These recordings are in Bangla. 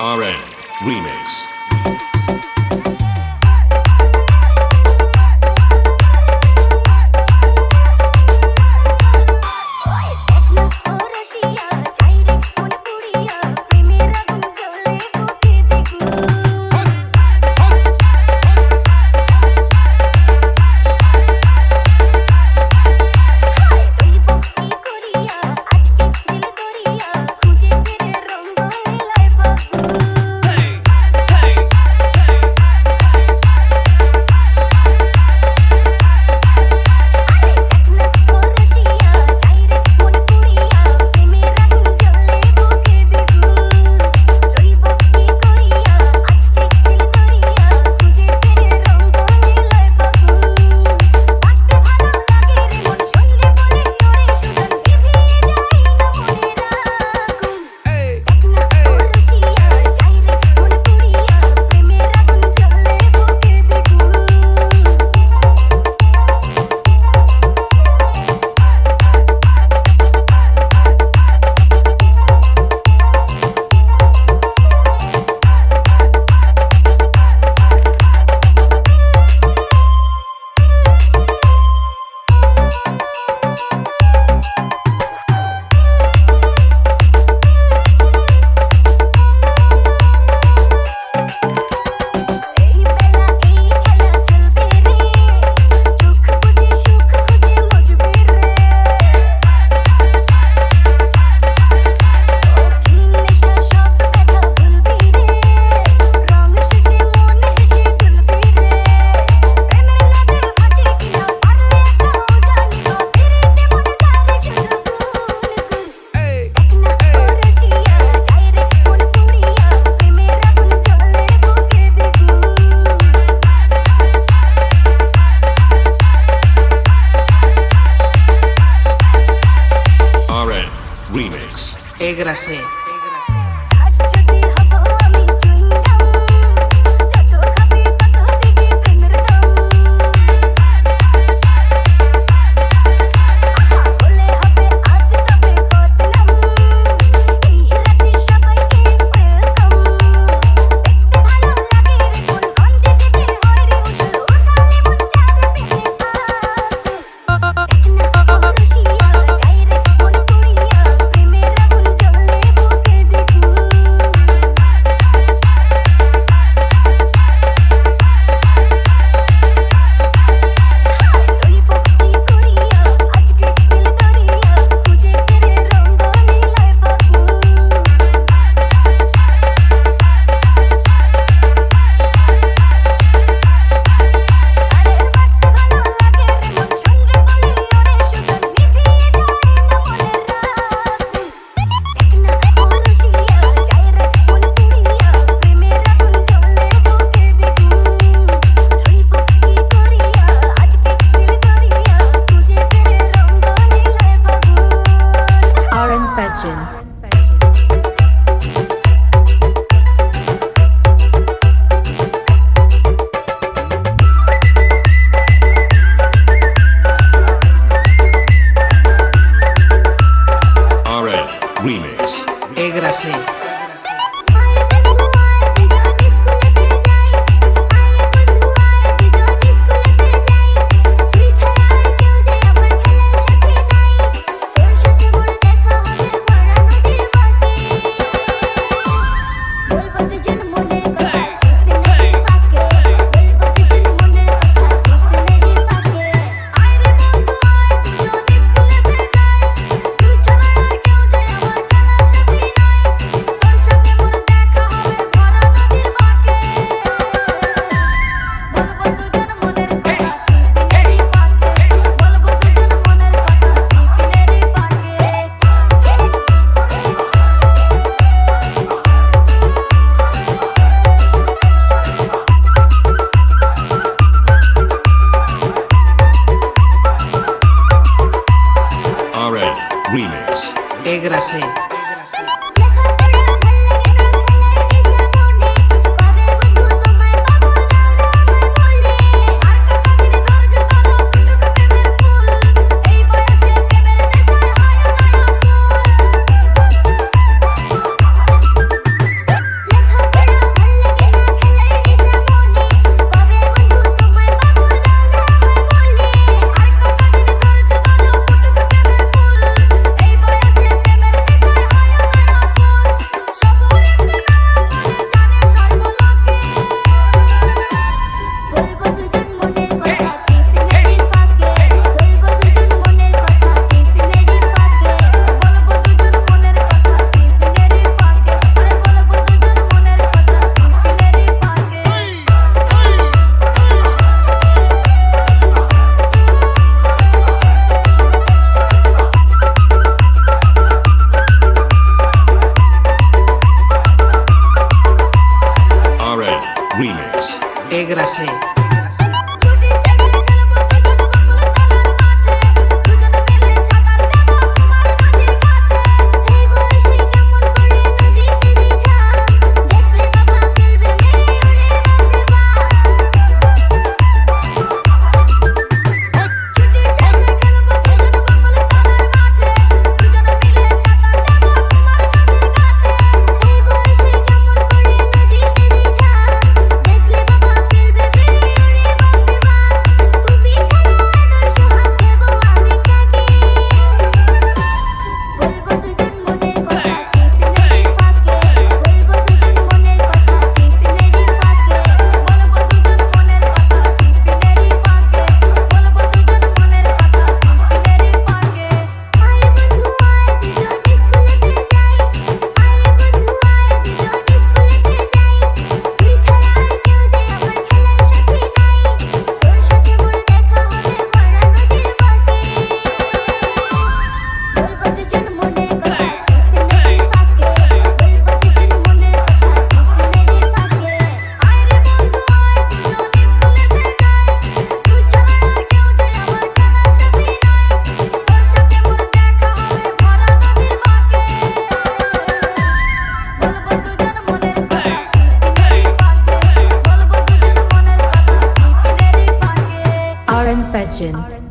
RN Remix. Remix. Égrase. Remix. Égrase. Remix. Égrase. এগরাছে Pageant.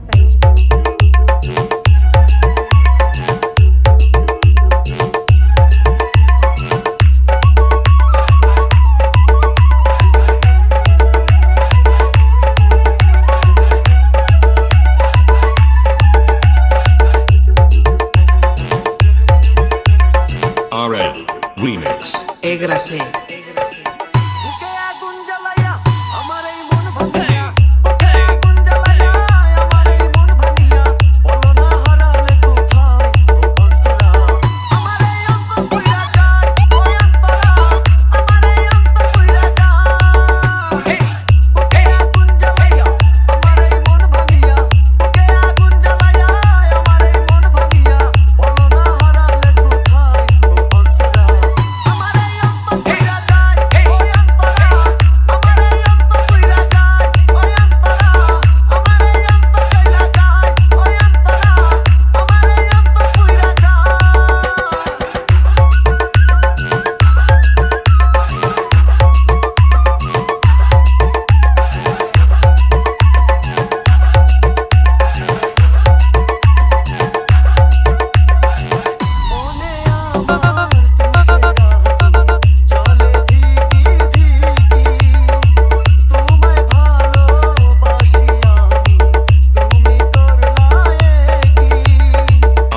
RN Remix. এগরাছে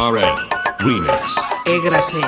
RN Remix. এগরাছে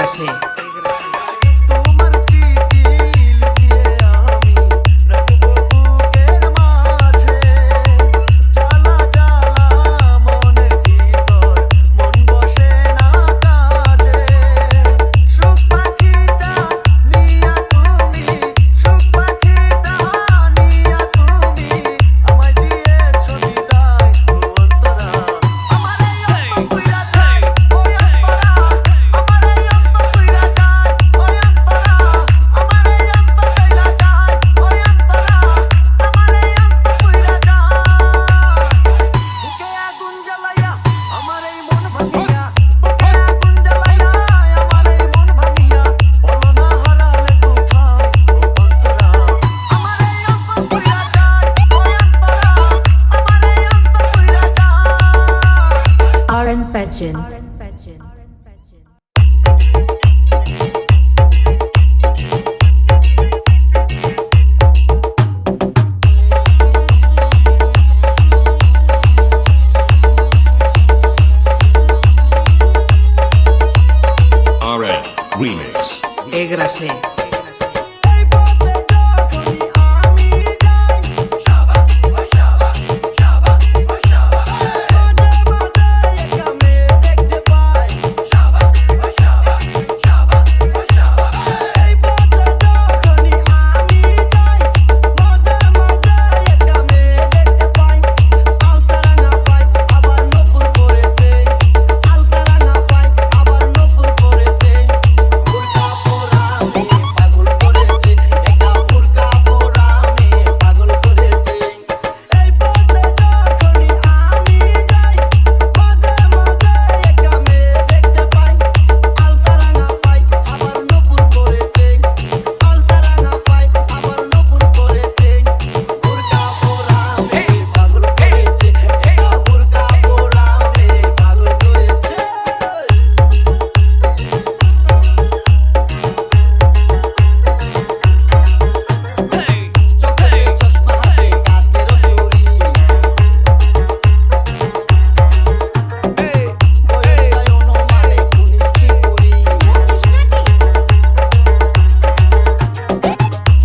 Egrasé. তোমার স্মৃতি লুকিয়ে আমি রাখবো বুকের মাঝে জ্বালা জ্বালা মনের ভিতর মন বসে না কাজে সুখ পাখিটা নিয়া তুমি সুখ পাখিটা নিয়া তুমি আমায় দিয়েছো বিদায় ও অন্তরা আমার এই অন্ত পুইরা যায় ওই অন্তরা আমার এই অন্ত পুইরা যায় ওই অন্তরা আমার এই অন্ত পুইরা যায় ওই অন্তরা আমার এই অন্ত পুইরা যায় বুকে আগুন জ্বালাইয়া আমার এই মন ভাঙিয়া বুকে আগুন জ্বালাইয়া আমার এই মন ভাঙিয়া বলো না হারালে কোথায় ও অন্তরা আমার এই অন্ত পুইরা যায় ওই অন্তরা আমার এই অন্ত পুইরা যায় RN Pageant. RN Remix. Egrasé. এই পথে যখনই আমি যাই শাবা ও শাবা শাবা ও শাবা মাঝে মাঝে একা মেয়ে দেখতে পাই শাবা ও শাবা শাবা ও শাবা এই পথে যখনই আমি যাই মাঝে মাঝে একা মেয়ে দেখতে পাই আলতারাঙা পাই আবার নপুর করেছে আলতারাঙা পাই আবার নপুর করেছে বুরকা পরা মেয়ে পাগল করেছে একা বুরকা পরা মেয়ে পাগল করেছে এই পথে যখনই আমি যাই মাঝে মাঝে একা মেয়ে দেখতে পাই আলতারাঙা পাই আবার নপুর করেছে আলতারাঙা পাই আবার নপুর করেছে বুরকা পরা মেয়ে পাগল করেছে একা বুরকা পরা মেয়ে পাগল করেছে চোখে চশমা হাতে কাচের চুড়ি বয়সটাই অনুমানে 19 কি কুড়ি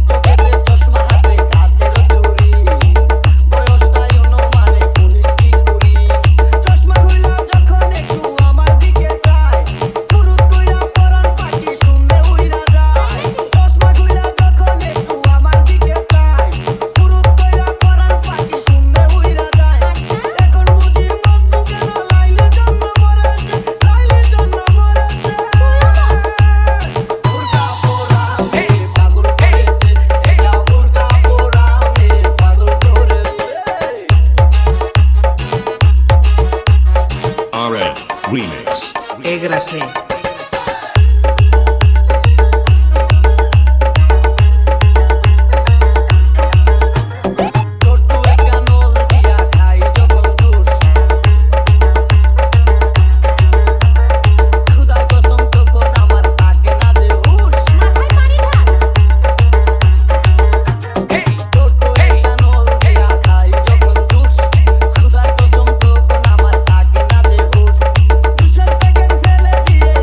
চোখেতে চশমা হাতে কাচের চুড়ি বয়সটাই অনুমানে 19 কি কুড়ি চশমা খুইলা যখন একটু আমার দিকে চায় ফুরুত কইরা পরান পাখি শূন্যে উইরা যায় চশমা খুইলা যখন একটু আমার দিকে চায় ফুরুত কইরা পরান পাখি শূন্যে উইরা যায় এখন বুঝি বন্ধু কেন লাইলের জন্য মরেছে লাইলের জন্য মরেছে বুরকা পরা মেয়ে পাগল করেছে একা বুরকা পরা মেয়ে পাগল করেছে RN Remix. Egrasé. ছোট্ট একটা নল দিয়া খাই যখন জুস খুদার কসম তখন আমার থাকে না যে হুশ ছোট্ট একটা নল দিয়া খাই যখন জুস খুদার কসম তখন আমার থাকে না যে হুশ জুসের প্যাকেট ফেলে দিয়ে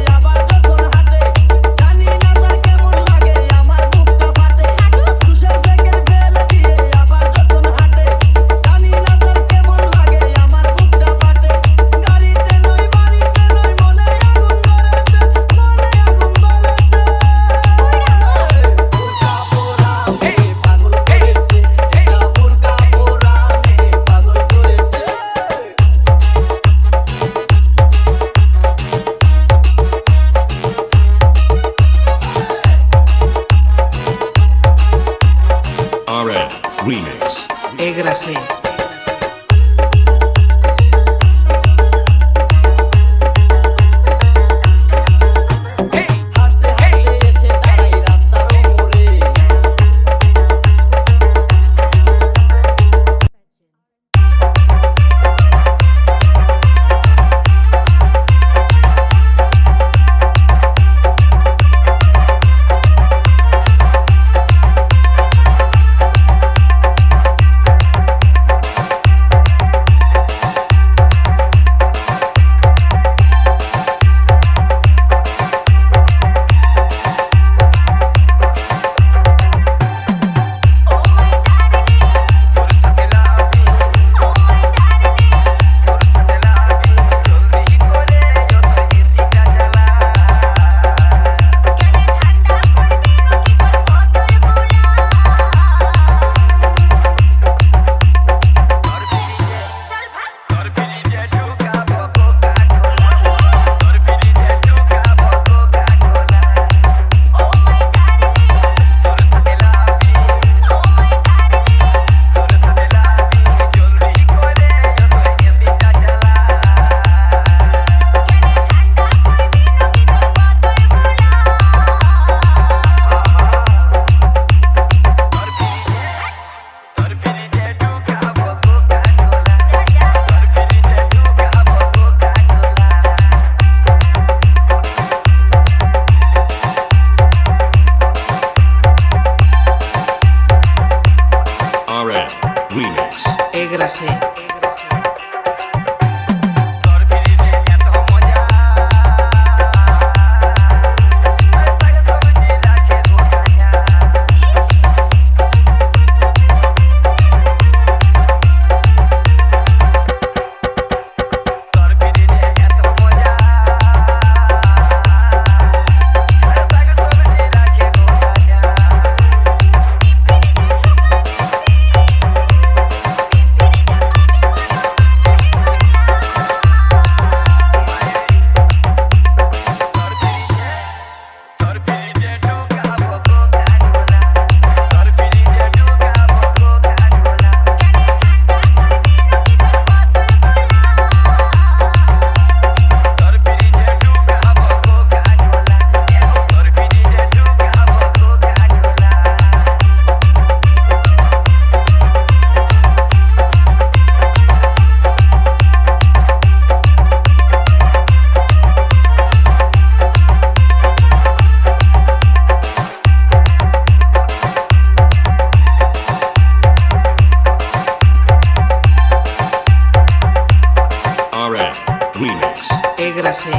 grasé.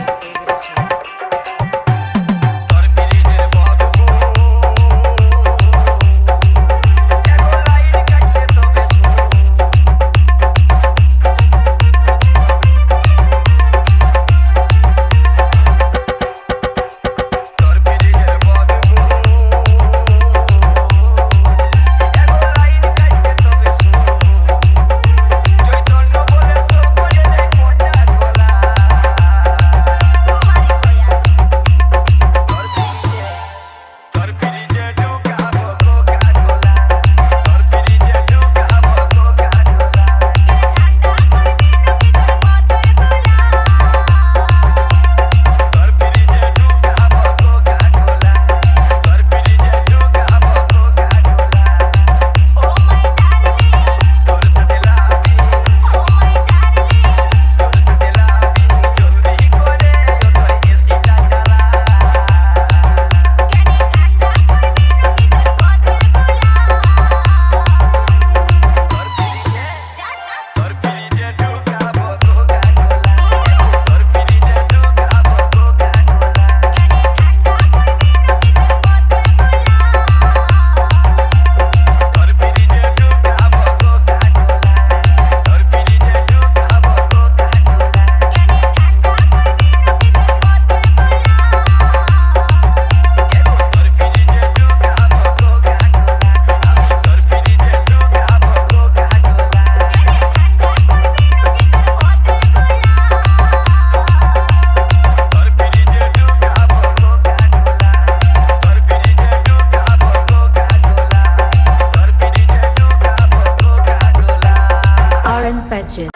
তোর পিরিজের বদবু এগো লাইন কাটতে তবে তোর পিরিজের বদবু এগো লাইন কাটতে তবে চৈতন্য বলে তো বলে দেয় পচা গলা তোর পিরিজে ঢুকাবো কোকা-কোলা তোর পিরিজে ঢুকাবো কোকা-কোলা তোর পিরিজে ঢুকাবো কোকা-কোলা তোর পিরিজে ঢুকাবো কোকা-কোলা তোর সাথে লাভি জলদি করে যতই এসিটা চালা তোর পিরিজে ঢুকাবো কোকা-কোলা তোর পিরিজে ঢুকাবো কোকা-কোলা তোর পিরিজে ঢুকাবো কোকা-কোলা তোর পিরিজে ঢুকাবো তোর পিরিজে ঢুকাবো কোকা-কোলা আমি তোর পিরিজে ঢুকাবো কোকা-কোলা তোর পিরিজে ঢুকাবো কোকা-কোলা তোর পিরিজে ঢুকাবো কোকা-কোলা তোর পিরিজে ঢুকাবো কোকা-কোলা Aaron Patchen.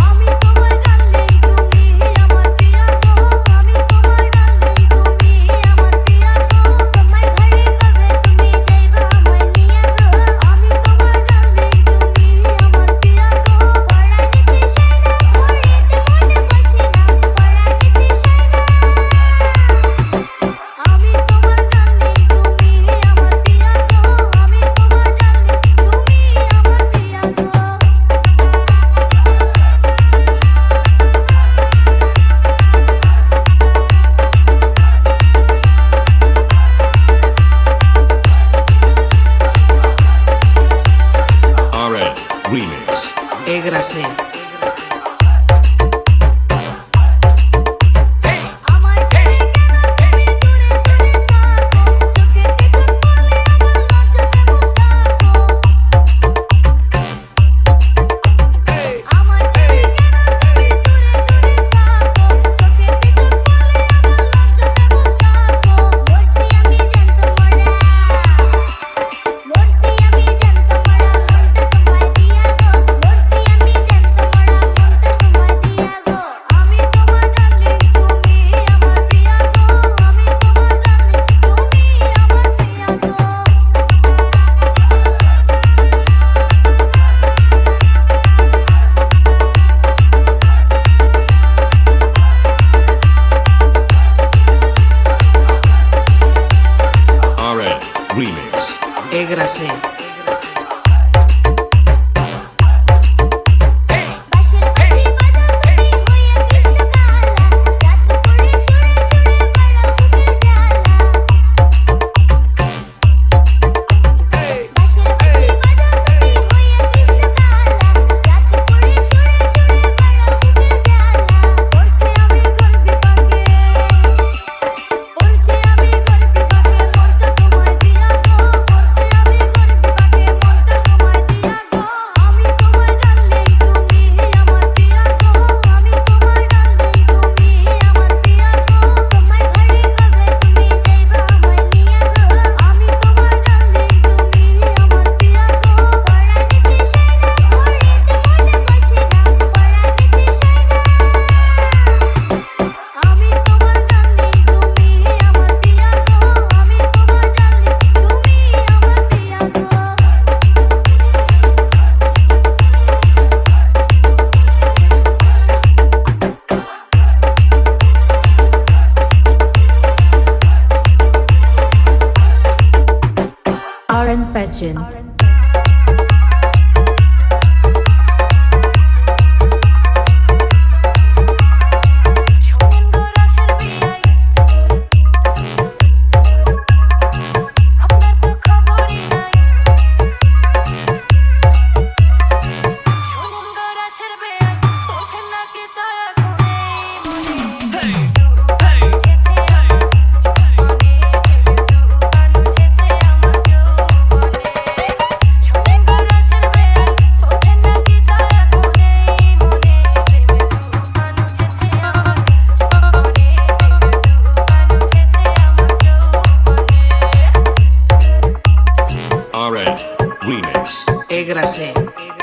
আমি তোমার ডার্লিং তুমি আমার প্রিয়া গো আমি তোমার ডার্লিং তুমি আমার প্রিয়া গো তোমায় ঘরে কবে তুমি যাইবা আমায় নিয়া গো আমি তোমার ডার্লিং তুমি আমার প্রিয়া গো পড়াইতে সাইরা পড়িতে মনে বসে না পড়াইতে সাইরা আমি তোমার ডার্লিং তুমি আমার প্রিয়া গো আমি তোমার ডার্লিং তুমি আমার প্রিয়া গো RN Remix. Egrasé. আমায় ছেড়ে কেন তুমি দূরে দূরে থাকো চোখে দেখো বলে আমার লজ্জাতে মুতাকো আমায় ছেড়ে কেন তুমি দূরে দূরে থাকো চোখে দেখো বলে আমার লজ্জাতে মুতাকো মরছি আমি জানতো মরা মরছি আমি জানতো মরা মনটা তোমায় দিয়া গো মরছি আমি জানতো Pageant. RN Remix. Egrase.